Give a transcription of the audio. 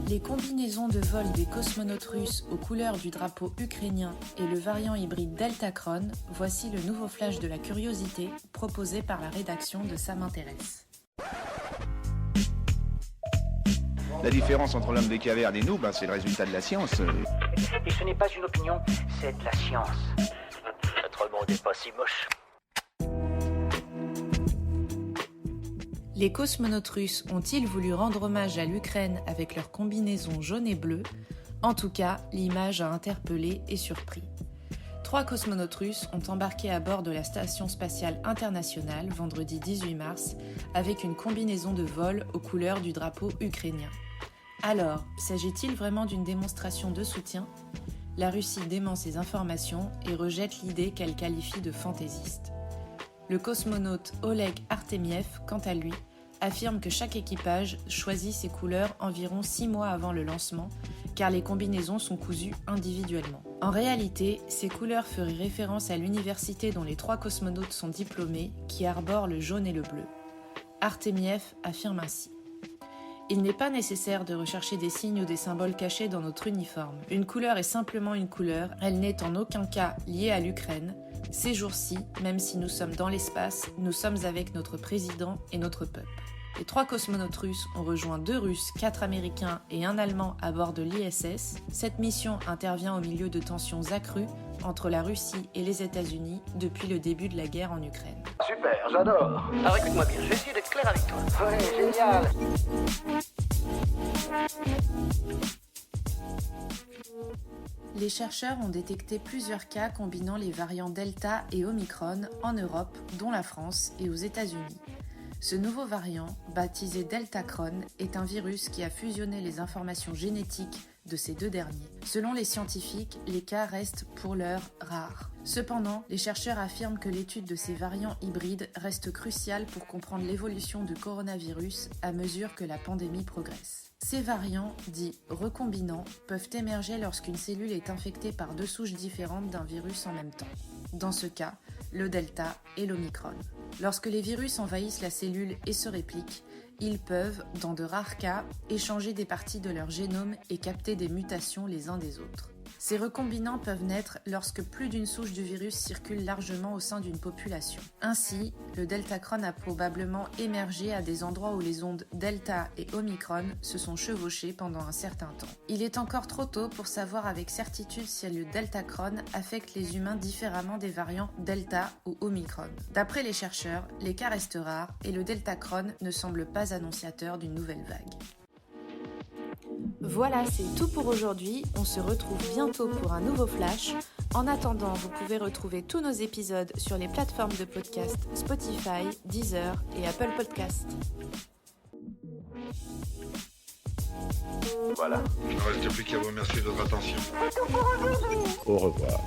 Les combinaisons de vol des cosmonautes russes aux couleurs du drapeau ukrainien et le variant hybride Deltacron, voici le nouveau flash de la curiosité proposé par la rédaction de Ça m'intéresse. La différence entre l'homme des cavernes et nous, c'est le résultat de la science. Et ce n'est pas une opinion, c'est de la science. Notre monde n'est pas si moche. Les cosmonautes russes ont-ils voulu rendre hommage à l'Ukraine avec leur combinaison jaune et bleue ? En tout cas, l'image a interpellé et surpris. 3 cosmonautes russes ont embarqué à bord de la Station spatiale internationale vendredi 18 mars avec une combinaison de vol aux couleurs du drapeau ukrainien. Alors, s'agit-il vraiment d'une démonstration de soutien ? La Russie dément ces informations et rejette l'idée qu'elle qualifie de fantaisiste. Le cosmonaute Oleg Artemiev, quant à lui, affirme que chaque équipage choisit ses couleurs environ 6 mois avant le lancement, car les combinaisons sont cousues individuellement. En réalité, ces couleurs feraient référence à l'université dont les 3 cosmonautes sont diplômés, qui arbore le jaune et le bleu. Artemiev affirme ainsi. Il n'est pas nécessaire de rechercher des signes ou des symboles cachés dans notre uniforme. Une couleur est simplement une couleur, elle n'est en aucun cas liée à l'Ukraine. Ces jours-ci, même si nous sommes dans l'espace, nous sommes avec notre président et notre peuple. Les 3 cosmonautes russes ont rejoint 2 Russes, 4 Américains et 1 Allemand à bord de l'ISS. Cette mission intervient au milieu de tensions accrues entre la Russie et les États-Unis depuis le début de la guerre en Ukraine. Super, j'adore. Alors écoute-moi bien, je vais essayer d'être clair avec toi. Ouais, génial. Les chercheurs ont détecté plusieurs cas combinant les variants Delta et Omicron en Europe, dont la France et aux États-Unis. Ce nouveau variant, baptisé Deltacron, est un virus qui a fusionné les informations génétiques de ces 2 derniers. Selon les scientifiques, les cas restent pour l'heure rares. Cependant, les chercheurs affirment que l'étude de ces variants hybrides reste cruciale pour comprendre l'évolution du coronavirus à mesure que la pandémie progresse. Ces variants, dits recombinants, peuvent émerger lorsqu'une cellule est infectée par 2 souches différentes d'un virus en même temps. Dans ce cas, le Delta et l'Omicron. Lorsque les virus envahissent la cellule et se répliquent, ils peuvent, dans de rares cas, échanger des parties de leur génome et capter des mutations les uns des autres. Ces recombinants peuvent naître lorsque plus d'une souche du virus circule largement au sein d'une population. Ainsi, le Deltacron a probablement émergé à des endroits où les ondes Delta et Omicron se sont chevauchées pendant un certain temps. Il est encore trop tôt pour savoir avec certitude si le Deltacron affecte les humains différemment des variants Delta ou Omicron. D'après les chercheurs, les cas restent rares et le Deltacron ne semble pas annonciateur d'une nouvelle vague. Voilà, c'est tout pour aujourd'hui. On se retrouve bientôt pour un nouveau flash. En attendant, vous pouvez retrouver tous nos épisodes sur les plateformes de podcast Spotify, Deezer et Apple Podcasts. Voilà. Il ne reste plus qu'à vous remercier de votre attention. Au revoir.